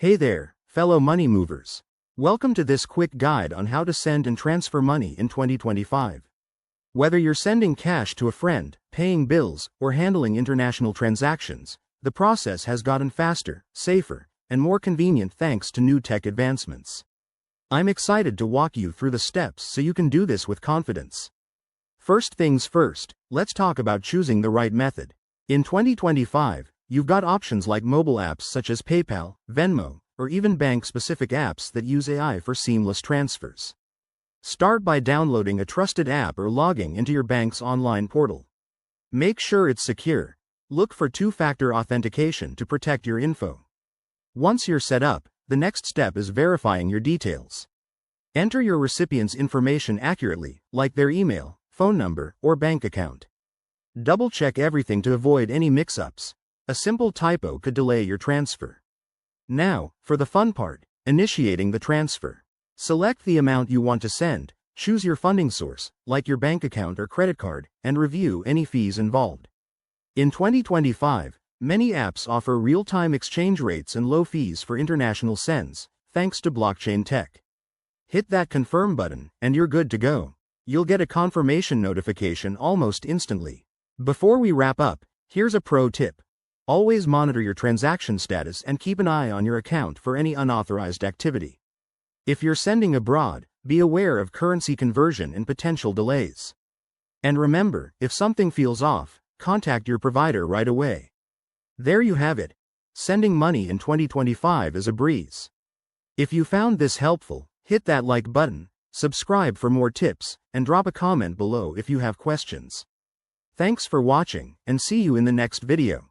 Hey there, fellow money movers. Welcome to this quick guide on how to send and transfer money in 2025. Whether you're sending cash to a friend, paying bills, or handling international transactions, the process has gotten faster, safer, and more convenient thanks to new tech advancements. I'm excited to walk you through the steps so you can do this with confidence. First things first, let's talk about choosing the right method. In 2025, you've got options like mobile apps such as PayPal, Venmo, or even bank-specific apps that use AI for seamless transfers. Start by downloading a trusted app or logging into your bank's online portal. Make sure it's secure. Look for two-factor authentication to protect your info. Once you're set up, the next step is verifying your details. Enter your recipient's information accurately, like their email, phone number, or bank account. Double-check everything to avoid any mix-ups. A simple typo could delay your transfer. Now, for the fun part, initiating the transfer. Select the amount you want to send, choose your funding source, like your bank account or credit card, and review any fees involved. In 2025, many apps offer real-time exchange rates and low fees for international sends, thanks to blockchain tech. Hit that confirm button, and you're good to go. You'll get a confirmation notification almost instantly. Before we wrap up, here's a pro tip. Always monitor your transaction status and keep an eye on your account for any unauthorized activity. If you're sending abroad, be aware of currency conversion and potential delays. And remember, if something feels off, contact your provider right away. There you have it. Sending money in 2025 is a breeze. If you found this helpful, hit that like button, subscribe for more tips, and drop a comment below if you have questions. Thanks for watching, and see you in the next video.